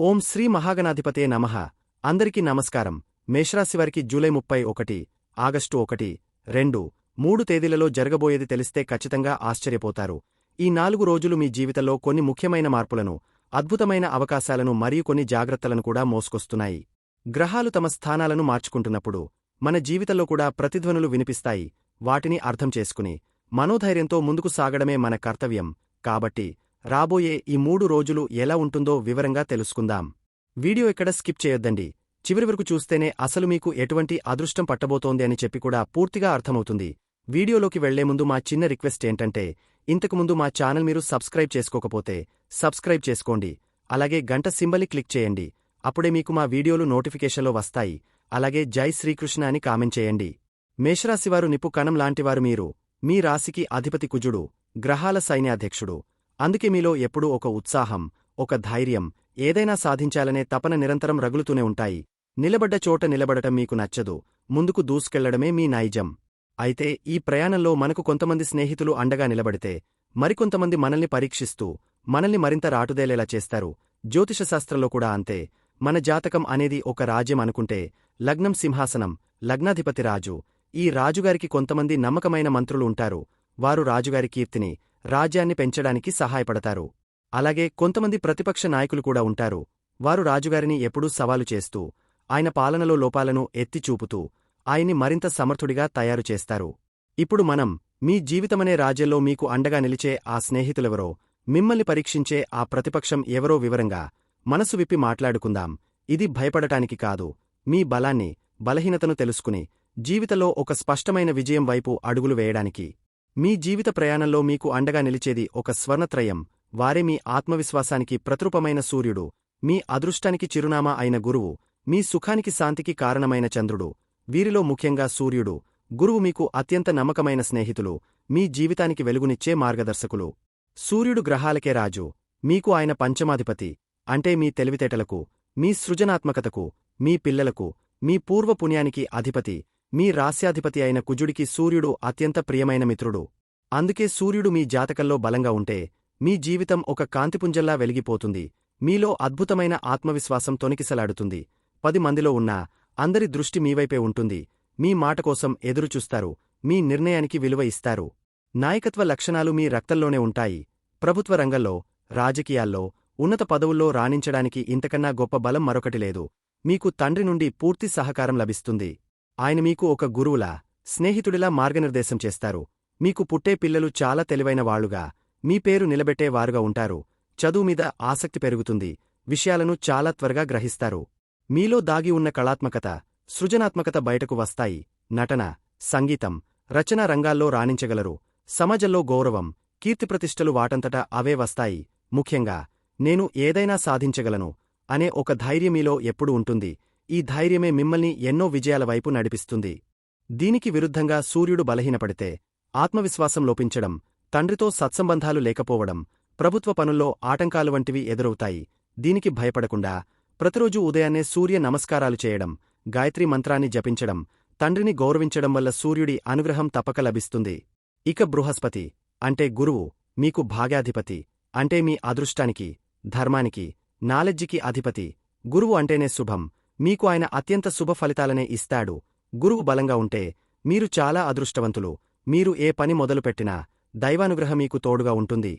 ఓం శ్రీ మహాగణాధిపతే నమః. అందరికీ నమస్కారం. మేషరాశివారికి జూలై 31, ఆగస్టు 1, 2, 3 తేదీలలో జరగబోయేది తెలిస్తే ఖచ్చితంగా ఆశ్చర్యపోతారు. ఈ 4 రోజులు మీ జీవితంలో కొన్ని ముఖ్యమైన మార్పులను, అద్భుతమైన అవకాశాలను మరియు కొన్ని జాగ్రత్తలను కూడా మోసుకొస్తున్నాయి. గ్రహాలు తమ స్థానాలను మార్చుకుంటున్నప్పుడు మన జీవితంలో కూడా ప్రతిధ్వనులు వినిపిస్తాయి. వాటిని అర్థం చేసుకుని మనోధైర్యంతో ముందుకు సాగడమే మన కర్తవ్యం. కాబట్టి రాబోయే ఈ 3 రోజులు ఎలా ఉంటుందో వివరంగా తెలుసుకుందాం. వీడియో ఎక్కడ స్కిప్ చేయొద్దండి. చివరి వరకు చూస్తేనే అసలు మీకు ఎటువంటి అదృష్టం పట్టబోతోంది అని చెప్పి కూడా పూర్తిగా అర్థమవుతుంది. వీడియోలోకి వెళ్లే ముందు మా చిన్న రిక్వెస్ట్ ఏంటంటే, ఇంతకుముందు మా ఛానల్ మీరు సబ్స్క్రైబ్ చేసుకోకపోతే సబ్స్క్రైబ్ చేసుకోండి. అలాగే గంట సింబల్ని క్లిక్ చేయండి. అప్పుడే మీకు మా వీడియోలు నోటిఫికేషన్లో వస్తాయి. అలాగే జై శ్రీకృష్ణ అని కామెంట్ చేయండి. మేషరాశివారు నిప్పు కణం లాంటివారు. మీరు మీ రాశికి అధిపతి కుజుడు, గ్రహాల సైన్యాధ్యక్షుడు. అందుకే మీలో ఎప్పుడూ ఒక ఉత్సాహం, ఒక ధైర్యం, ఏదైనా సాధించాలనే తపన నిరంతరం రగులుతూనే ఉంటాయి. నిలబడ్డ చోట నిలబడటం మీకు నచ్చదు, ముందుకు దూసుకెళ్లడమే మీ నైజం. అయితే ఈ ప్రయాణంలో మనకు కొంతమంది స్నేహితులు అండగా నిలబడితే, మరికొంతమంది మనల్ని పరీక్షిస్తూ మనల్ని మరింత రాటుదేలేలా చేస్తారు. జ్యోతిషశాస్త్రంలో కూడా అంతే. మన జాతకం అనేది ఒక రాజ్యం అనుకుంటే, లగ్నం సింహాసనం, లగ్నాధిపతి రాజు. ఈ రాజుగారికి కొంతమంది నమ్మకమైన మంత్రులు ఉంటారు. వారు రాజుగారి కీర్తిని, రాజ్యాన్ని పెంచడానికి సహాయపడతారు. అలాగే కొంతమంది ప్రతిపక్ష నాయకులు కూడా ఉంటారు. వారు రాజుగారిని ఎప్పుడూ సవాలు చేస్తూ, ఆయన పాలనలో లోపాలను ఎత్తి చూపుతూ, ఆయన్ని మరింత సమర్థుడిగా తయారు చేస్తారు. ఇప్పుడు మనం మీ జీవితమనే రాజ్యంలో మీకు అండగా నిలిచే ఆ స్నేహితులెవరో, మిమ్మల్ని పరీక్షించే ఆ ప్రతిపక్షం ఎవరో వివరంగా మనసు విప్పి మాట్లాడుకుందాం. ఇది భయపడటానికి కాదు, మీ బలాన్ని, బలహీనతను తెలుసుకుని జీవితంలో ఒక స్పష్టమైన విజయం వైపు అడుగులు వేయడానికి. మీ జీవిత ప్రయాణంలో మీకు అండగా నిలిచేది ఒక స్వర్ణత్రయం. వారే మీ ఆత్మవిశ్వాసానికి ప్రతిరూపమైన సూర్యుడు, మీ అదృష్టానికి చిరునామా అయిన గురువు, మీ సుఖానికి శాంతికి కారణమైన చంద్రుడు. వీరిలో ముఖ్యంగా సూర్యుడు, గురువు మీకు అత్యంత నమ్మకమైన స్నేహితులు, మీ జీవితానికి వెలుగునిచ్చే మార్గదర్శకులు. సూర్యుడు గ్రహాలకే రాజు. మీకు ఆయన పంచమాధిపతి. అంటే మీ తెలివితేటలకు, మీ సృజనాత్మకతకు, మీ పిల్లలకు, మీ పూర్వపుణ్యానికి అధిపతి. మీ రాస్యాధిపతి అయిన కుజుడికి సూర్యుడు అత్యంత ప్రియమైన మిత్రుడు. అందుకే సూర్యుడు మీ జాతకంలో బలంగా ఉంటే, మీ జీవితం ఒక కాంతిపుంజంలా వెలిగిపోతుంది. మీలో అద్భుతమైన ఆత్మవిశ్వాసం తొణికిసలాడుతుంది. 10 మందిలో ఉన్నా అందరి దృష్టి మీవైపే ఉంటుంది. మీ మాట కోసం ఎదురుచూస్తారు. మీ నిర్ణయానికి విలువ ఇస్తారు. నాయకత్వ లక్షణాలు మీ రక్తంలోనే ఉంటాయి. ప్రభుత్వ రంగంలో, రాజకీయాల్లో, ఉన్నత పదవుల్లో రాణించడానికి ఇంతకన్నా గొప్ప బలం మరొకటి లేదు. మీకు తండ్రి నుండి పూర్తి సహకారం లభిస్తుంది. ఆయన మీకు ఒక గురువులా, స్నేహితుడిలా మార్గనిర్దేశం చేస్తారు. మీకు పుట్టే పిల్లలు చాలా తెలివైన వాళ్లుగా, మీ పేరు నిలబెట్టే వారుగా ఉంటారు. చదువు మీద ఆసక్తి పెరుగుతుంది. విషయాలను చాలా త్వరగా గ్రహిస్తారు. మీలో దాగి ఉన్న కళాత్మకత, సృజనాత్మకత బయటకు వస్తాయి. నటన, సంగీతం, రచనా రంగాల్లో రాణించగలరు. సమాజంలో గౌరవం, కీర్తిప్రతిష్టలు వాటంతటా అవే వస్తాయి. ముఖ్యంగా, నేను ఏదైనా సాధించగలను అనే ఒక ధైర్యం మీలో ఎప్పుడూ ఉంటుంది. ఈ ధైర్యమే మిమ్మల్ని ఎన్నో విజయాల వైపు నడిపిస్తుంది. దీనికి విరుద్ధంగా సూర్యుడు బలహీనపడితే, ఆత్మవిశ్వాసం లోపించడం, తండ్రితో సత్సంబంధాలు లేకపోవడం, ప్రభుత్వ పనుల్లో ఆటంకాలు వంటివి ఎదురవుతాయి. దీనికి భయపడకుండా ప్రతిరోజూ ఉదయాన్నే సూర్య నమస్కారాలు చేయడం, గాయత్రీ మంత్రాన్ని జపించడం, తండ్రిని గౌరవించడం వల్ల సూర్యుడి అనుగ్రహం తప్పక లభిస్తుంది. ఇక బృహస్పతి అంటే గురువు, మీకు భాగ్యాధిపతి. అంటే మీ అదృష్టానికి, ధర్మానికి, నాలెడ్జికి అధిపతి. గురువు అంటేనే శుభం. మీకు ఆయన అత్యంత శుభ ఫలితాలనే ఇస్తాడు. గురువు బలంగా ఉంటే మీరు చాలా అదృష్టవంతులు. మీరు ఏ పని మొదలుపెట్టినా దైవానుగ్రహం మీకు తోడుగా ఉంటుంది.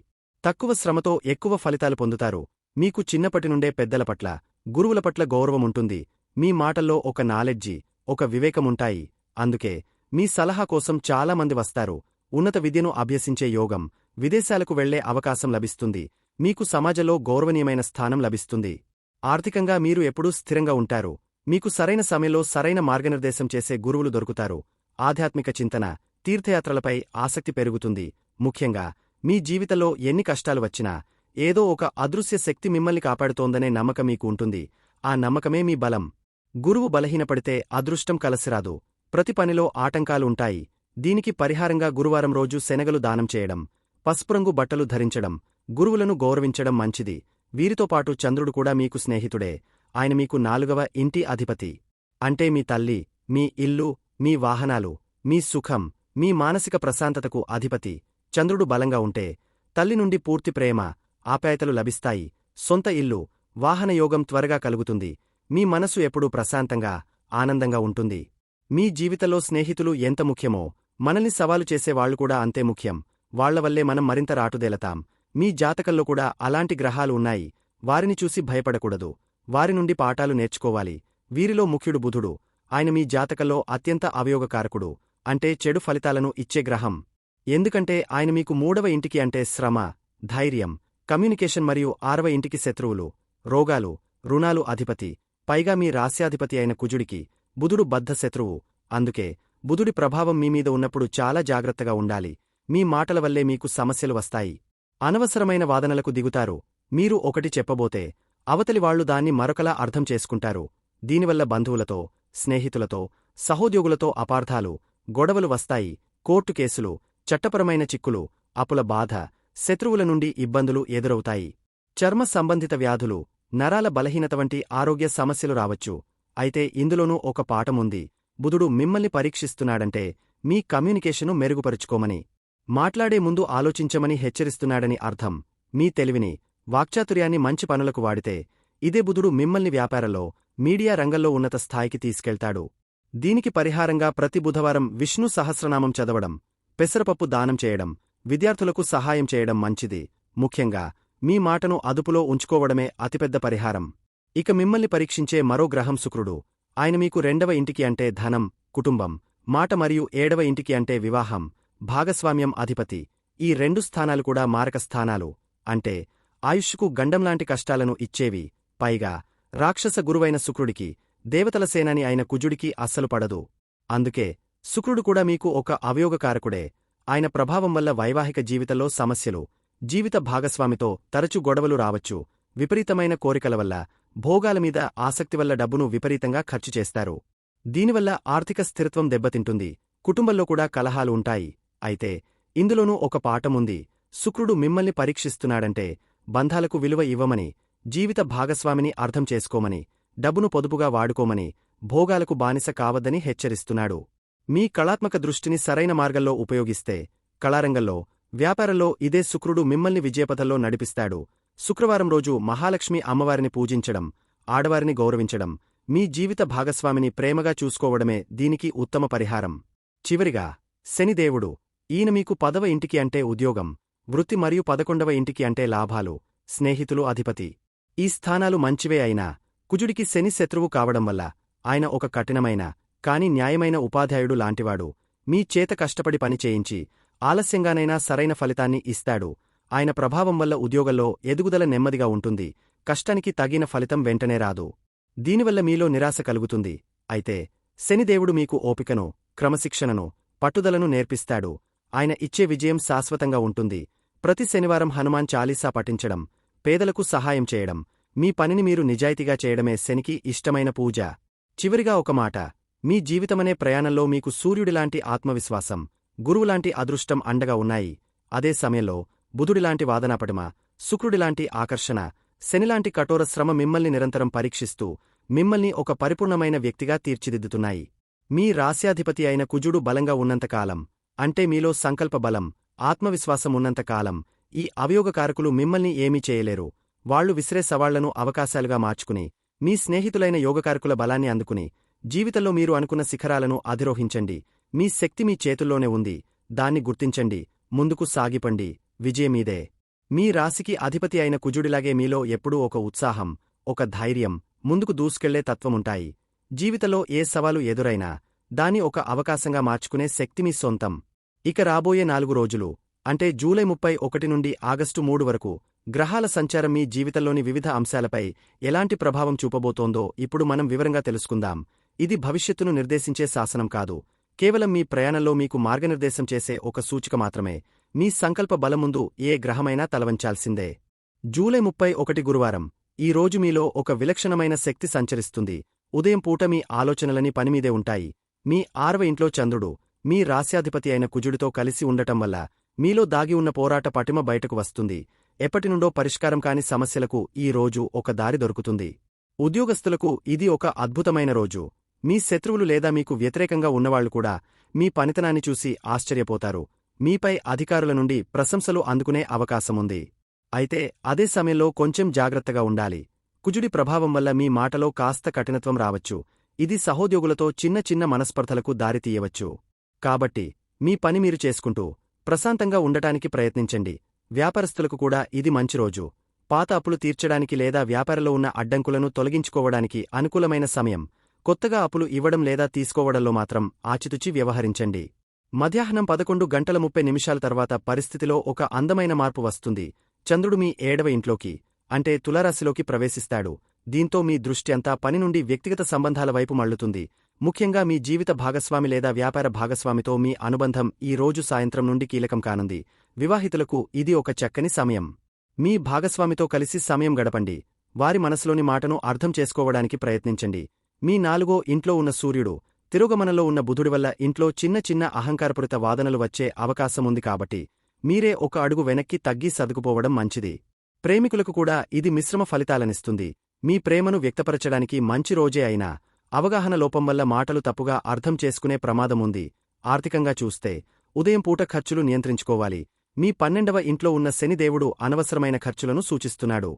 తక్కువ శ్రమతో ఎక్కువ ఫలితాలు పొందుతారు. మీకు చిన్నప్పటి నుండే పెద్దల పట్ల, గురువుల పట్ల గౌరవముంటుంది. మీ మాటల్లో ఒక నాలెడ్జి, ఒక వివేకముంటాయి. అందుకే మీ సలహా కోసం చాలామంది వస్తారు. ఉన్నత విద్యను అభ్యసించే యోగం, విదేశాలకు వెళ్లే అవకాశం లభిస్తుంది. మీకు సమాజంలో గౌరవనీయమైన స్థానం లభిస్తుంది. ఆర్థికంగా మీరు ఎప్పుడూ స్థిరంగా ఉంటారు. మీకు సరైన సమయంలో సరైన మార్గనిర్దేశం చేసే గురువులు దొరుకుతారు. ఆధ్యాత్మిక చింతన, తీర్థయాత్రలపై ఆసక్తి పెరుగుతుంది. ముఖ్యంగా, మీ జీవితంలో ఎన్ని కష్టాలు వచ్చినా ఏదో ఒక అదృశ్య శక్తి మిమ్మల్ని కాపాడుతోందనే నమ్మకం మీకు ఉంటుంది. ఆ నమ్మకమే మీ బలం. గురువు బలహీనపడితే అదృష్టం కలసిరాదు. ప్రతి పనిలో ఆటంకాలు ఉంటాయి. దీనికి పరిహారంగా గురువారం రోజు శనగలు దానం చేయడం, పసుపురంగు బట్టలు ధరించడం, గురువులను గౌరవించడం మంచిది. వీరితో పాటు చంద్రుడు కూడా మీకు స్నేహితుడే. ఆయన మీకు 4వ ఇంటి అధిపతి. అంటే మీ తల్లి, మీ ఇల్లు, మీ వాహనాలు, మీ సుఖం, మీ మానసిక ప్రశాంతతకు అధిపతి. చంద్రుడు బలంగా ఉంటే తల్లి నుండి పూర్తి ప్రేమ, ఆప్యాయతలు లభిస్తాయి. సొంత ఇల్లు, వాహనయోగం త్వరగా కలుగుతుంది. మీ మనసు ఎప్పుడూ ప్రశాంతంగా, ఆనందంగా ఉంటుంది. మీ జీవితంలో స్నేహితులు ఎంత ముఖ్యమో, మనల్ని సవాలు చేసేవాళ్లు కూడా అంతే ముఖ్యం. వాళ్లవల్లే మనం మరింత రాటుదేలతాం. మీ జాతకంలో కూడా అలాంటి గ్రహాలు ఉన్నాయి. వారిని చూసి భయపడకూడదు. వారి నుండి పాఠాలు నేర్చుకోవాలి. వీరిలో ముఖ్యుడు బుధుడు. ఆయన మీ జాతకంలో అత్యంత అవయోగకారకుడు, అంటే చెడు ఫలితాలను ఇచ్చే గ్రహం. ఎందుకంటే ఆయన మీకు 3వ ఇంటికి, అంటే శ్రమ, ధైర్యం, కమ్యూనికేషన్ మరియు 6వ ఇంటికి శత్రువులు, రోగాలు, రుణాలు అధిపతి. పైగా మీ రాస్యాధిపతి అయిన కుజుడికి బుధుడు బద్ధ శత్రువు. అందుకే బుధుడి ప్రభావం మీమీద ఉన్నప్పుడు చాలా జాగ్రత్తగా ఉండాలి. మీ మాటల వల్లే మీకు సమస్యలు వస్తాయి. అనవసరమైన వాదనలకు దిగుతారు. మీరు ఒకటి చెప్పబోతే అవతలివాళ్లు దాన్ని మరొకలా అర్థం చేసుకుంటారు. దీనివల్ల బంధువులతో, స్నేహితులతో, సహోద్యోగులతో అపార్థాలు, గొడవలు వస్తాయి. కోర్టు కేసులు, చట్టపరమైన చిక్కులు, అప్పుల బాధ, శత్రువుల నుండి ఇబ్బందులు ఎదురవుతాయి. చర్మ సంబంధిత వ్యాధులు, నరాల బలహీనత వంటి ఆరోగ్య సమస్యలు రావచ్చు. అయితే ఇందులోనూ ఒక పాఠముంది. బుధుడు మిమ్మల్ని పరీక్షిస్తున్నాడంటే మీ కమ్యూనికేషను మెరుగుపరుచుకోమని, మాట్లాడే ముందు ఆలోచించమని హెచ్చరిస్తున్నాడని అర్థం. మీ తెలివిని, వాక్చాతుర్యాన్ని మంచి పనులకు వాడితే ఇదే బుధుడు మిమ్మల్ని వ్యాపారంలో, మీడియా రంగంలో ఉన్నత స్థాయికి తీసుకెళ్తాడు. దీనికి పరిహారంగా ప్రతి బుధవారం విష్ణు సహస్రనామం చదవడం, పెసరపప్పు దానం చేయడం, విద్యార్థులకు సహాయం చేయడం మంచిది. ముఖ్యంగా మీ మాటను అదుపులో ఉంచుకోవడమే అతిపెద్ద పరిహారం. ఇక మిమ్మల్ని పరీక్షించే మరో గ్రహం శుక్రుడు. ఆయన మీకు 2వ ఇంటికి, అంటే ధనం, కుటుంబం, మాట మరియు 7వ ఇంటికి, అంటే వివాహం, భాగస్వామ్యం అధిపతి. ఈ 2 స్థానాలు కూడా మారక స్థానాలు, అంటే ఆయుష్కు గండంలాంటి కష్టాలను ఇచ్చేవి. పైగా రాక్షస గురువైన శుక్రుడికి, దేవతల సేనాని అయిన కుజుడికి అస్సలు పడదు. అందుకే శుక్రుడు కూడా మీకు ఒక అవయోగకారకుడే. ఆయన ప్రభావం వల్ల వైవాహిక జీవితంలో సమస్యలు, జీవిత భాగస్వామితో తరచు గొడవలు రావచ్చు. విపరీతమైన కోరికల వల్ల, భోగాలమీద ఆసక్తి వల్ల డబ్బును విపరీతంగా ఖర్చు చేస్తారు. దీనివల్ల ఆర్థిక స్థిరత్వం దెబ్బతింటుంది. కుటుంబంలో కూడా కలహాలు ఉంటాయి. అయితే ఇందులోనూ ఒక పాఠముంది. శుక్రుడు మిమ్మల్ని పరీక్షిస్తున్నాడంటే బంధాలకు విలువ ఇవ్వమని, జీవిత భాగస్వామిని అర్థం చేసుకోమని, డబ్బును పొదుపుగా వాడుకోమని, భోగాలకు బానిస కావద్దని హెచ్చరిస్తున్నాడు. మీ కళాత్మక దృష్టిని సరైన మార్గంలో ఉపయోగిస్తే, కళారంగంలో, వ్యాపారంలో ఇదే శుక్రుడు మిమ్మల్ని విజయపథంలో నడిపిస్తాడు. శుక్రవారం రోజు మహాలక్ష్మి అమ్మవారిని పూజించడం, ఆడవారిని గౌరవించడం, మీ జీవిత భాగస్వామిని ప్రేమగా చూసుకోవడమే దీనికి ఉత్తమ పరిహారం. చివరిగా శనిదేవుడు. ఈయన మీకు 10వ ఇంటికి, అంటే ఉద్యోగం, వృత్తి మరియు 11వ ఇంటికి, అంటే లాభాలు, స్నేహితులు అధిపతి. ఈ స్థానాలు మంచివే అయినా కుజుడికి శని శత్రువు కావడం వల్ల ఆయన ఒక కఠినమైన, కాని న్యాయమైన ఉపాధ్యాయుడు లాంటివాడు. మీ చేత కష్టపడి పని చేయించి ఆలస్యంగానైనా సరైన ఫలితాన్ని ఇస్తాడు. ఆయన ప్రభావం వల్ల ఉద్యోగంలో ఎదుగుదల నెమ్మదిగా ఉంటుంది. కష్టానికి తగిన ఫలితం వెంటనే రాదు. దీనివల్ల మీలో నిరాశ కలుగుతుంది. అయితే శనిదేవుడు మీకు ఓపికను, క్రమశిక్షణను, పట్టుదలను నేర్పిస్తాడు. ఆయన ఇచ్చే విజయం శాశ్వతంగా ఉంటుంది. ప్రతి శనివారం హనుమాన్ చాలీసా పఠించడం, పేదలకు సహాయం చేయడం, మీ పనిని మీరు నిజాయితీగా చేయడమే శనికి ఇష్టమైన పూజ. చివరిగా ఒక మాట. మీ జీవితమనే ప్రయాణంలో మీకు సూర్యుడిలాంటి ఆత్మవిశ్వాసం, గురువులాంటి అదృష్టం అండగా ఉన్నాయి. అదే సమయంలో బుధుడిలాంటి వాదనాపటిమ, శుక్రుడిలాంటి ఆకర్షణ, శనిలాంటి కఠోర శ్రమ మిమ్మల్ని నిరంతరం పరీక్షిస్తూ మిమ్మల్ని ఒక పరిపూర్ణమైన వ్యక్తిగా తీర్చిదిద్దుతున్నాయి. మీ రాస్యాధిపతి అయిన కుజుడు బలంగా ఉన్నంతకాలం, అంటే మీలో సంకల్ప బలం, ఆత్మవిశ్వాసం ఉన్నంతకాలం ఈ అవయోగకారకులు మిమ్మల్ని ఏమీ చేయలేరు. వాళ్లు విసిరే సవాళ్లను అవకాశాలుగా మార్చుకుని, మీ స్నేహితులైన యోగకారకుల బలాన్ని అందుకుని, జీవితంలో మీరు అనుకున్న శిఖరాలను అధిరోహించండి. మీ శక్తి మీ చేతుల్లోనే ఉంది. దాన్ని గుర్తించండి. ముందుకు సాగిపండి. విజయమీదే. మీ రాశికి అధిపతి అయిన కుజుడిలాగే మీలో ఎప్పుడూ ఒక ఉత్సాహం, ఒక ధైర్యం, ముందుకు దూసుకెళ్లే తత్వముంటాయి. జీవితంలో ఏ సవాలు ఎదురైనా దాన్ని ఒక అవకాశంగా మార్చుకునే శక్తి మీ సొంతం. ఇక రాబోయే 4 రోజులు, అంటే జూలై 31 నుండి ఆగస్టు 3 వరకు గ్రహాల సంచారం మీ జీవితంలోని వివిధ అంశాలపై ఎలాంటి ప్రభావం చూపబోతోందో ఇప్పుడు మనం వివరంగా తెలుసుకుందాం. ఇది భవిష్యత్తును నిర్దేశించే శాసనం కాదు. కేవలం మీ ప్రయాణంలో మీకు మార్గనిర్దేశం చేసే ఒక సూచిక మాత్రమే. మీ సంకల్ప బలం ముందు ఏ గ్రహమైనా తలవంచాల్సిందే. జూలై 31 గురువారం. ఈ రోజు మీలో ఒక విలక్షణమైన శక్తి సంచరిస్తుంది. ఉదయం పూట మీ ఆలోచనలని పనిమీదే ఉంటాయి. మీ 6వ ఇంట్లో చంద్రుడు, మీ రాస్యాధిపతి అయిన కుజుడితో కలిసి ఉండటం వల్ల మీలో దాగి ఉన్న పోరాట పటిమ బయటకు వస్తుంది. ఎప్పటినుండో పరిష్కారం కాని సమస్యలకు ఈ రోజు ఒక దారి దొరుకుతుంది. ఉద్యోగస్తులకు ఇది ఒక అద్భుతమైన రోజు. మీ శత్రువులు లేదా మీకు వ్యతిరేకంగా ఉన్నవాళ్లు కూడా మీ పనితనాన్ని చూసి ఆశ్చర్యపోతారు. మీపై అధికారుల నుండి ప్రశంసలు అందుకునే అవకాశముంది. అయితే అదే సమయంలో కొంచెం జాగ్రత్తగా ఉండాలి. కుజుడి ప్రభావం వల్ల మీ మాటలో కాస్త కఠినత్వం రావచ్చు. ఇది సహోద్యోగులతో చిన్న చిన్న మనస్పర్ధలకు దారితీయవచ్చు. కాబట్టి మీ పని మీరు చేసుకుంటూ ప్రశాంతంగా ఉండటానికి ప్రయత్నించండి. వ్యాపారస్తులకు కూడా ఇది మంచి రోజు. పాత అప్పులు తీర్చడానికి లేదా వ్యాపారంలో ఉన్న అడ్డంకులను తొలగించుకోవడానికి అనుకూలమైన సమయం. కొత్తగా అప్పులు ఇవ్వడం లేదా తీసుకోవడంలో మాత్రం ఆచితూచి వ్యవహరించండి. మధ్యాహ్నం 11:30 తర్వాత పరిస్థితిలో ఒక అందమైన మార్పు వస్తుంది. చంద్రుడు మీ 7వ ఇంట్లోకి, అంటే తులారాశిలోకి ప్రవేశిస్తాడు. దీంతో మీ దృష్టి అంతా పని నుండి వ్యక్తిగత సంబంధాల వైపు మళ్లుతుంది. ముఖ్యంగా మీ జీవిత భాగస్వామి లేదా వ్యాపార భాగస్వామితో మీ అనుబంధం ఈ రోజు సాయంత్రం నుండి కీలకం కానుంది. వివాహితులకు ఇది ఒక చక్కని సమయం. మీ భాగస్వామితో కలిసి సమయం గడపండి. వారి మనసులోని మాటను అర్థం చేసుకోవడానికి ప్రయత్నించండి. మీ 4వ ఇంట్లో ఉన్న సూర్యుడు తిరోగమనంలో ఉన్న బుధుడి వల్ల ఇంట్లో చిన్న చిన్న అహంకారపూరిత వాదనలు వచ్చే అవకాశముంది. కాబట్టి మీరే ఒక అడుగు వెనక్కి తగ్గి సర్దుకుపోవడం మంచిది. ప్రేమికులకు కూడా ఇది మిశ్రమ ఫలితాలనిస్తుంది. మీ ప్రేమను వ్యక్తపరచడానికి మంచి రోజే అయినా అవగాహన లోపం వల్ల మాటలు తప్పుగా అర్థం చేసుకునే ప్రమాదముంది. ఆర్థికంగా చూస్తే ఉదయం పూట ఖర్చులు నియంత్రించుకోవాలి. మీ 12వ ఇంట్లో ఉన్న శనిదేవుడు అనవసరమైన ఖర్చులను సూచిస్తున్నాడు.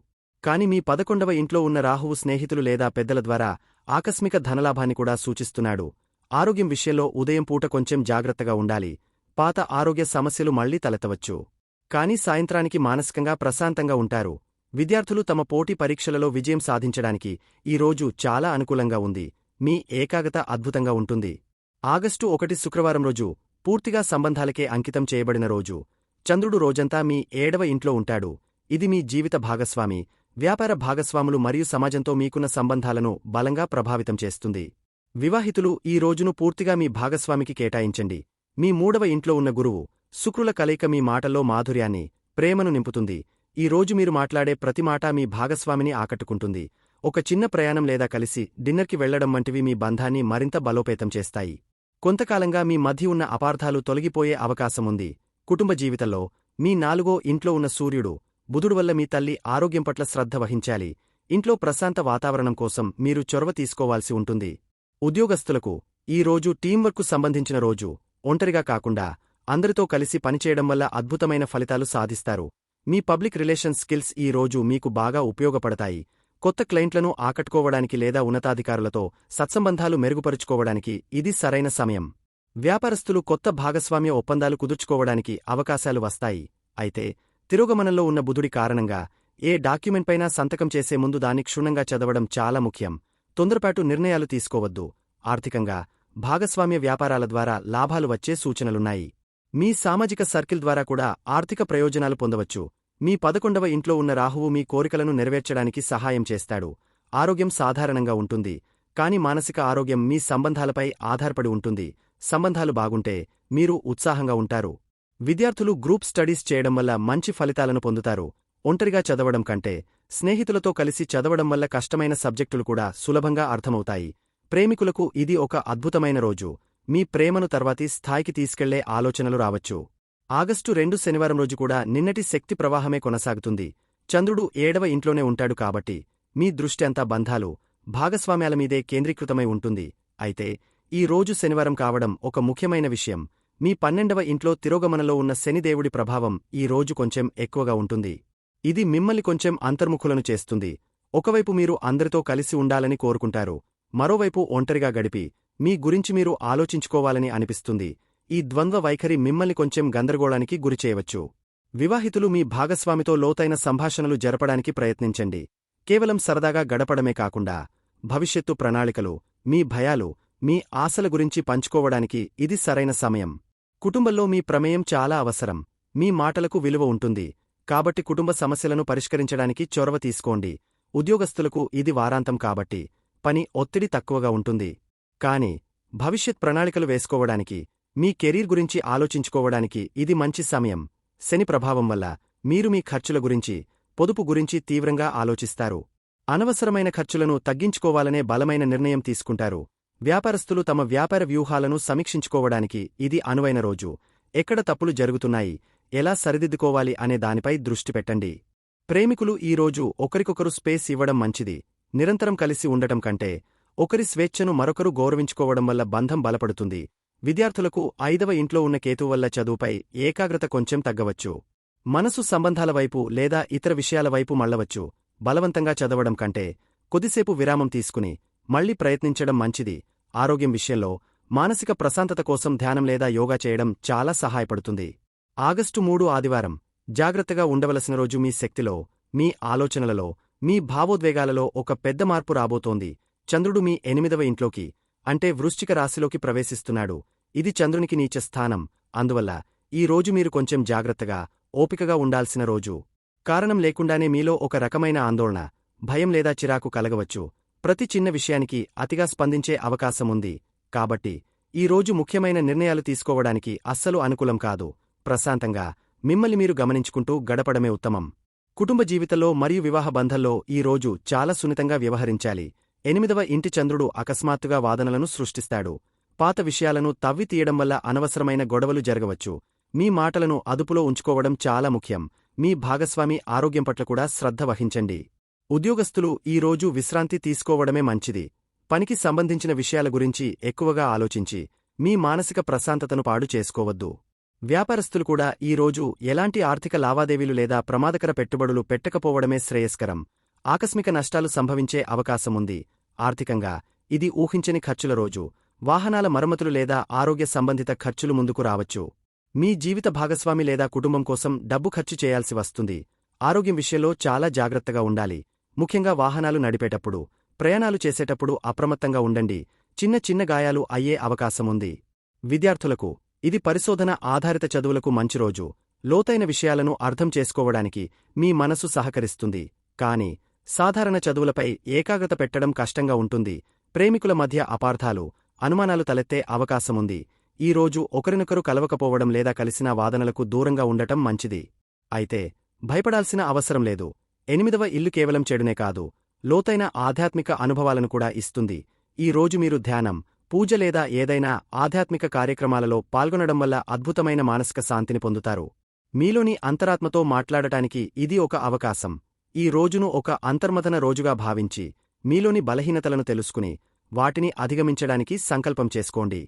కాని మీ 11వ ఇంట్లో ఉన్న రాహువు స్నేహితులు లేదా పెద్దల ద్వారా ఆకస్మిక ధనలాభాన్ని కూడా సూచిస్తున్నాడు. ఆరోగ్యం విషయంలో ఉదయం పూట కొంచెం జాగ్రత్తగా ఉండాలి. పాత ఆరోగ్య సమస్యలు మళ్లీ తలెత్తవచ్చు. కానీ సాయంత్రానికి మానసికంగా ప్రశాంతంగా ఉంటారు. విద్యార్థులు తమ పోటీ పరీక్షలలో విజయం సాధించడానికి ఈ రోజు చాలా అనుకూలంగా ఉంది. మీ ఏకాగ్రత అద్భుతంగా ఉంటుంది. ఆగస్టు 1 శుక్రవారం రోజు పూర్తిగా సంబంధాలకే అంకితం చేయబడిన రోజు. చంద్రుడు రోజంతా మీ 7వ ఇంట్లో ఉంటాడు. ఇది మీ జీవిత భాగస్వామి, వ్యాపార భాగస్వాములు మరియు సమాజంతో మీకున్న సంబంధాలను బలంగా ప్రభావితం చేస్తుంది. వివాహితులు ఈ రోజును పూర్తిగా మీ భాగస్వామికి కేటాయించండి. మీ 3వ ఇంట్లో ఉన్న గురువు, శుక్రుల కలయిక మీ మాటల్లో మాధుర్యాన్ని, ప్రేమను నింపుతుంది. ఈ రోజు మీరు మాట్లాడే ప్రతి మాట మీ భాగస్వామిని ఆకట్టుకుంటుంది. ఒక చిన్న ప్రయాణం లేదా కలిసి డిన్నర్కి వెళ్లడం వంటివి మీ బంధాన్ని మరింత బలోపేతం చేస్తాయి. కొంతకాలంగా మీ మధ్య ఉన్న అపార్థాలు తొలగిపోయే అవకాశముంది. కుటుంబ జీవితంలో మీ 4వ ఇంట్లో ఉన్న సూర్యుడు, బుధుడు వల్ల మీ తల్లి ఆరోగ్యం పట్ల శ్రద్ధ వహించాలి. ఇంట్లో ప్రశాంత వాతావరణం కోసం మీరు చొరవ తీసుకోవాల్సి ఉంటుంది. ఉద్యోగస్తులకు ఈ రోజు టీంవర్క్కు సంబంధించిన రోజు. ఒంటరిగా కాకుండా అందరితో కలిసి పనిచేయడం వల్ల అద్భుతమైన ఫలితాలు సాధిస్తారు. మీ పబ్లిక్ రిలేషన్స్ స్కిల్స్ ఈ రోజు మీకు బాగా ఉపయోగపడతాయి. కొత్త క్లయింట్లను ఆకట్టుకోవడానికి లేదా ఉన్నతాధికారులతో సత్సంబంధాలు మెరుగుపరుచుకోవడానికి ఇది సరైన సమయం. వ్యాపారస్తులు కొత్త భాగస్వామ్య ఒప్పందాలు కుదుర్చుకోవడానికి అవకాశాలు వస్తాయి. అయితే తిరోగమనంలో ఉన్న బుధుడి కారణంగా ఏ డాక్యుమెంట్పైనా సంతకం చేసే ముందు దాన్ని క్షుణ్ణంగా చదవడం చాలా ముఖ్యం. తొందరపాటు నిర్ణయాలు తీసుకోవద్దు. ఆర్థికంగా భాగస్వామ్య వ్యాపారాల ద్వారా లాభాలు వచ్చే సూచనలున్నాయి. మీ సామాజిక సర్కిల్ ద్వారా కూడా ఆర్థిక ప్రయోజనాలు పొందవచ్చు. మీ 11వ ఇంట్లో ఉన్న రాహువు మీ కోరికలను నెరవేర్చడానికి సహాయం చేస్తాడు. ఆరోగ్యం సాధారణంగా ఉంటుంది. కాని మానసిక ఆరోగ్యం మీ సంబంధాలపై ఆధారపడి ఉంటుంది. సంబంధాలు బాగుంటే మీరు ఉత్సాహంగా ఉంటారు. విద్యార్థులు గ్రూప్ స్టడీస్ చేయడం వల్ల మంచి ఫలితాలను పొందుతారు. ఒంటరిగా చదవడం కంటే స్నేహితులతో కలిసి చదవడం వల్ల కష్టమైన సబ్జెక్టులు కూడా సులభంగా అర్థమవుతాయి. ప్రేమికులకు ఇది ఒక అద్భుతమైన రోజు. మీ ప్రేమను తర్వాతి స్థాయికి తీసుకెళ్లే ఆలోచనలు రావచ్చు. ఆగస్టు 2 శనివారం రోజు కూడా నిన్నటి శక్తి ప్రవాహమే కొనసాగుతుంది. చంద్రుడు 7వ ఇంట్లోనే ఉంటాడు కాబట్టి మీ దృష్టి అంతా బంధాలు, భాగస్వామ్యాల మీదే కేంద్రీకృతమై ఉంటుంది. అయితే ఈ రోజు శనివారం కావడం ఒక ముఖ్యమైన విషయం. మీ 12వ ఇంట్లో తిరోగమనంలో ఉన్న శనిదేవుడి ప్రభావం ఈ రోజు కొంచెం ఎక్కువగా ఉంటుంది. ఇది మిమ్మల్ని కొంచెం అంతర్ముఖులను చేస్తుంది. ఒకవైపు మీరు అందరితో కలిసి ఉండాలని కోరుకుంటారు, మరోవైపు ఒంటరిగా గడిపి మీ గురించి మీరు ఆలోచించుకోవాలని అనిపిస్తుంది. ఈ ద్వంద్వ వైఖరి మిమ్మల్ని కొంచెం గందరగోళానికి గురిచేయవచ్చు. వివాహితులు మీ భాగస్వామితో లోతైన సంభాషణలు జరపడానికి ప్రయత్నించండి. కేవలం సరదాగా గడపడమే కాకుండా భవిష్యత్తు ప్రణాళికలు, మీ భయాలు, మీ ఆశల గురించి పంచుకోవడానికి ఇది సరైన సమయం. కుటుంబంలో మీ ప్రమేయం చాలా అవసరం. మీ మాటలకు విలువ ఉంటుంది. కాబట్టి కుటుంబ సమస్యలను పరిష్కరించడానికి చొరవ తీసుకోండి. ఉద్యోగస్తులకు ఇది వారాంతం కాబట్టి పని ఒత్తిడి తక్కువగా ఉంటుంది. కాని భవిష్యత్ ప్రణాళికలు వేసుకోవడానికి, మీ కెరీర్ గురించి ఆలోచించుకోవడానికి ఇది మంచి సమయం. శని ప్రభావం వల్ల మీరు మీ ఖర్చుల గురించి, పొదుపు గురించి తీవ్రంగా ఆలోచిస్తారు. అనవసరమైన ఖర్చులను తగ్గించుకోవాలనే బలమైన నిర్ణయం తీసుకుంటారు. వ్యాపారస్తులు తమ వ్యాపార వ్యూహాలను సమీక్షించుకోవడానికి ఇది అనువైన రోజు. ఎక్కడ తప్పులు జరుగుతున్నాయి, ఎలా సరిదిద్దుకోవాలి అనే దానిపై దృష్టి పెట్టండి. ప్రేమికులు ఈ రోజు ఒకరికొకరు స్పేస్ ఇవ్వడం మంచిది. నిరంతరం కలిసి ఉండటం కంటే ఒకరి స్వేచ్ఛను మరొకరు గౌరవించుకోవడం వల్ల బంధం బలపడుతుంది. విద్యార్థులకు 5వ ఇంట్లో ఉన్న కేతువు వల్ల చదువుపై ఏకాగ్రత కొంచెం తగ్గవచ్చు. మనసు సంబంధాల వైపు లేదా ఇతర విషయాల వైపు మళ్లవచ్చు. బలవంతంగా చదవడం కంటే కొద్దిసేపు విరామం తీసుకుని మళ్లీ ప్రయత్నించడం మంచిది. ఆరోగ్యం విషయంలో మానసిక ప్రశాంతత కోసం ధ్యానం లేదా యోగా చేయడం చాలా సహాయపడుతుంది. ఆగస్టు 3 ఆదివారం. జాగ్రత్తగా ఉండవలసిన రోజు. మీ శక్తిలో, మీ ఆలోచనలలో, మీ భావోద్వేగాలలో ఒక పెద్ద మార్పు రాబోతోంది. చంద్రుడు మీ 8వ ఇంట్లోకి, అంటే వృశ్చిక రాశిలోకి ప్రవేశిస్తున్నాడు. ఇది చంద్రునికి నీచ స్థానం. అందువల్ల ఈ రోజు మీరు కొంచెం జాగ్రత్తగా, ఓపికగా ఉండాల్సిన రోజు. కారణం లేకుండానే మీలో ఒక రకమైన ఆందోళన, భయం లేదా చిరాకు కలగవచ్చు. ప్రతి చిన్న విషయానికి అతిగా స్పందించే అవకాశముంది. కాబట్టి ఈ రోజు ముఖ్యమైన నిర్ణయాలు తీసుకోవడానికి అస్సలు అనుకూలం కాదు. ప్రశాంతంగా మిమ్మల్ని మీరు గమనించుకుంటూ గడపడమే ఉత్తమం. కుటుంబ జీవితంలో మరియు వివాహ బంధంలో ఈ రోజు చాలా సున్నితంగా వ్యవహరించాలి. 8వ ఇంటి చంద్రుడు అకస్మాత్తుగా వాదనలను సృష్టిస్తాడు. పాత విషయాలను తవ్వి తీయడం వల్ల అనవసరమైన గొడవలు జరగవచ్చు. మీ మాటలను అదుపులో ఉంచుకోవడం చాలా ముఖ్యం. మీ భాగస్వామి ఆరోగ్యం పట్ల కూడా శ్రద్ధ వహించండి. ఉద్యోగస్తులు ఈ రోజు విశ్రాంతి తీసుకోవడమే మంచిది. పనికి సంబంధించిన విషయాల గురించి ఎక్కువగా ఆలోచించి మీ మానసిక ప్రశాంతతను పాడు చేసుకోవద్దు. వ్యాపారస్తులు కూడా ఈ రోజు ఎలాంటి ఆర్థిక లావాదేవీలు లేదా ప్రమాదకర పెట్టుబడులు పెట్టకపోవడమే శ్రేయస్కరం. ఆకస్మిక నష్టాలు సంభవించే అవకాశముంది. ఆర్థికంగా ఇది ఊహించని ఖర్చుల రోజు. వాహనాల మరమ్మతులు లేదా ఆరోగ్య సంబంధిత ఖర్చులు ముందుకు రావచ్చు. మీ జీవిత భాగస్వామి లేదా కుటుంబం కోసం డబ్బు ఖర్చు చేయాల్సి వస్తుంది. ఆరోగ్యం విషయంలో చాలా జాగ్రత్తగా ఉండాలి. ముఖ్యంగా వాహనాలు నడిపేటప్పుడు, ప్రయాణాలు చేసేటప్పుడు అప్రమత్తంగా ఉండండి. చిన్న చిన్న గాయాలు అయ్యే అవకాశముంది. విద్యార్థులకు ఇది పరిశోధన ఆధారిత చదువులకు మంచి రోజు. లోతైన విషయాలను అర్థం చేసుకోవడానికి మీ మనసు సహకరిస్తుంది. కాని సాధారణ చదువులపై ఏకాగ్రత పెట్టడం కష్టంగా ఉంటుంది. ప్రేమికుల మధ్య అపార్థాలు, అనుమానాలు తలెత్తే అవకాశముంది. ఈ రోజు ఒకరినొకరు కలవకపోవడం లేదా కలిసిన వాదనలకు దూరంగా ఉండటం మంచిది. అయితే భయపడాల్సిన అవసరం లేదు. 8వ ఇల్లు కేవలం చెడునే కాదు, లోతైన ఆధ్యాత్మిక అనుభవాలను కూడా ఇస్తుంది. ఈ రోజు మీరు ధ్యానం, పూజ లేదా ఏదైనా ఆధ్యాత్మిక కార్యక్రమాలలో పాల్గొనడం వల్ల అద్భుతమైన మానసిక శాంతిని పొందుతారు. మీలోని అంతరాత్మతో మాట్లాడటానికి ఇది ఒక అవకాశం. ఈ రోజును ఒక అంతర్మథన రోజుగా భావించి, మీలోని బలహీనతలను తెలుసుకుని, వాటిని అధిగమించడానికి సంకల్పం చేసుకోండి.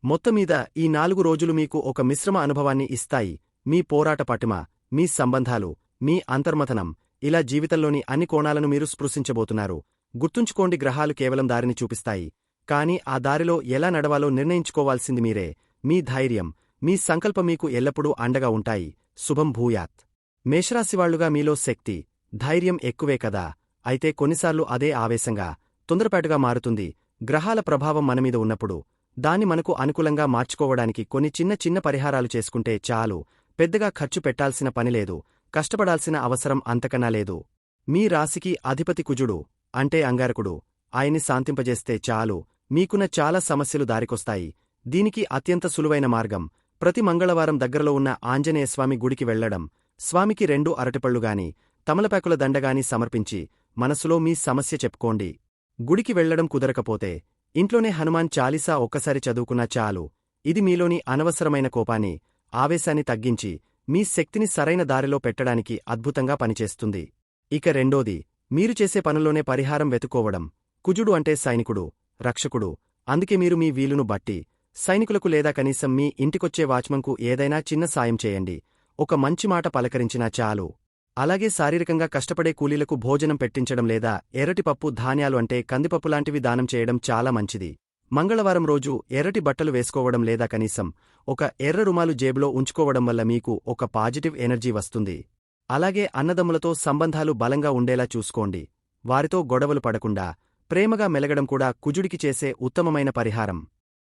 మొత్తమీద ఈ 4 రోజులు మీకు ఒక మిశ్రమ అనుభవాన్ని ఇస్తాయి. మీ పోరాట పటిమ, మీ సంబంధాలు, మీ అంతర్మథనం, ఇలా జీవితంలోని అన్ని కోణాలను మీరు స్పృశించబోతున్నారు. గుర్తుంచుకోండి, గ్రహాలు కేవలం దారిని చూపిస్తాయి. కాని ఆ దారిలో ఎలా నడవాలో నిర్ణయించుకోవాల్సింది మీరే. మీ ధైర్యం, మీ సంకల్పం మీకు ఎల్లప్పుడూ అండగా ఉంటాయి. శుభం భూయాత్. మేషరాశివాళ్లుగా మీలో శక్తి, ధైర్యం ఎక్కువే కదా. అయితే కొన్నిసార్లు అదే ఆవేశంగా, తొందరపాటుగా మారుతుంది. గ్రహాల ప్రభావం మనమీద ఉన్నప్పుడు దాన్ని మనకు అనుకూలంగా మార్చుకోవడానికి కొన్ని చిన్న చిన్న పరిహారాలు చేసుకుంటే చాలు. పెద్దగా ఖర్చు పెట్టాల్సిన పనిలేదు, కష్టపడాల్సిన అవసరం అంతకన్నా లేదు. మీ రాశికి అధిపతి కుజుడు, అంటే అంగారకుడు. ఆయన్ని శాంతింపజేస్తే చాలు, మీకున్న చాలా సమస్యలు దారికొస్తాయి. దీనికి అత్యంత సులువైన మార్గం, ప్రతి మంగళవారం దగ్గరలో ఉన్న ఆంజనేయస్వామి గుడికి వెళ్లడం. స్వామికి 2 అరటిపళ్లుగాని, తమలపాకుల దండగాని సమర్పించి మనసులో మీ సమస్య చెప్పుకోండి. గుడికి వెళ్లడం కుదరకపోతే ఇంట్లోనే హనుమాన్ చాలీసా ఒక్కసారి చదువుకున్నా చాలు. ఇది మీలోని అనవసరమైన కోపాన్ని, ఆవేశాన్ని తగ్గించి మీ శక్తిని సరైన దారిలో పెట్టడానికి అద్భుతంగా పనిచేస్తుంది. ఇక రెండోది, మీరు చేసే పనుల్లోనే పరిహారం వెతుకోవడం. కుజుడు అంటే సైనికుడు, రక్షకుడు. అందుకే మీరు మీ వీలును బట్టి సైనికులకు లేదా కనీసం మీ ఇంటికొచ్చే వాచ్మన్కు ఏదైనా చిన్న సాయం చేయండి. ఒక మంచి మాట పలకరించినా చాలు. అలాగే శారీరకంగా కష్టపడే కూలీలకు భోజనం పెట్టించడం లేదా ఎర్రటి పప్పు ధాన్యాలు అంటే కందిపప్పులాంటివి దానం చేయడం చాలా మంచిది. మంగళవారం రోజు ఎర్రటి బట్టలు వేసుకోవడం లేదా కనీసం ఒక ఎర్ర రుమాలు జేబులో ఉంచుకోవడం వల్ల మీకు ఒక పాజిటివ్ ఎనర్జీ వస్తుంది. అలాగే అన్నదమ్ములతో సంబంధాలు బలంగా ఉండేలా చూసుకోండి. వారితో గొడవలు పడకుండా ప్రేమగా మెలగడం కూడా కుజుడికి చేసే ఉత్తమమైన పరిహారం.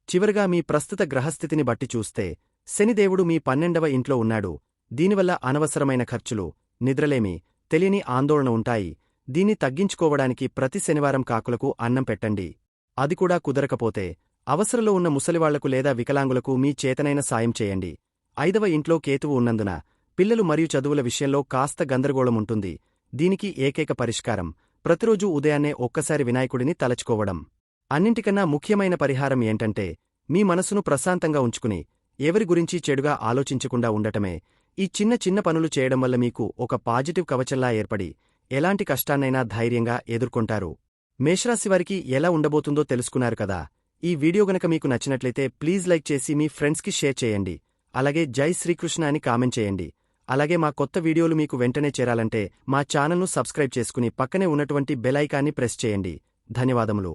చివరగా మీ ప్రస్తుత గ్రహస్థితిని బట్టి చూస్తే శనిదేవుడు మీ 12వ ఇంట్లో ఉన్నాడు. దీనివల్ల అనవసరమైన ఖర్చులు, నిద్రలేమి, తెలియని ఆందోళన ఉంటాయి. దీన్ని తగ్గించుకోవడానికి ప్రతి శనివారం కాకులకు అన్నం పెట్టండి. అది కూడా కుదరకపోతే అవసరంలో ఉన్న ముసలివాళ్లకు లేదా వికలాంగులకు మీ చేతనైన సాయం చేయండి. 5వ ఇంట్లో కేతువు ఉన్నందున పిల్లలు మరియు చదువుల విషయంలో కాస్త గందరగోళముంటుంది. దీనికి ఏకైక పరిష్కారం, ప్రతిరోజూ ఉదయాన్నే ఒక్కసారి వినాయకుడిని తలచుకోవడం. అన్నింటికన్నా ముఖ్యమైన పరిహారం ఏంటంటే మీ మనసును ప్రశాంతంగా ఉంచుకుని ఎవరి గురించి చెడుగా ఆలోచించకుండా ఉండటమే. ఈ చిన్న చిన్న పనులు చేయడం వల్ల మీకు ఒక పాజిటివ్ కవచంలా ఏర్పడి ఎలాంటి కష్టాన్నైనా ధైర్యంగా ఎదుర్కొంటారు. మేషరాశివారికి ఎలా ఉండబోతుందో తెలుసుకున్నారు కదా. ఈ వీడియో గనక మీకు నచ్చినట్లయితే ప్లీజ్ లైక్ చేసి మీ ఫ్రెండ్స్కి షేర్ చేయండి. అలాగే జై శ్రీకృష్ణ అని కామెంట్ చేయండి. అలాగే మా కొత్త వీడియోలు మీకు వెంటనే చేరాలంటే మా ఛానల్ను సబ్స్క్రైబ్ చేసుకుని పక్కనే ఉన్నటువంటి బెల్ ఐకాన్ని ప్రెస్ చేయండి. ధన్యవాదములు.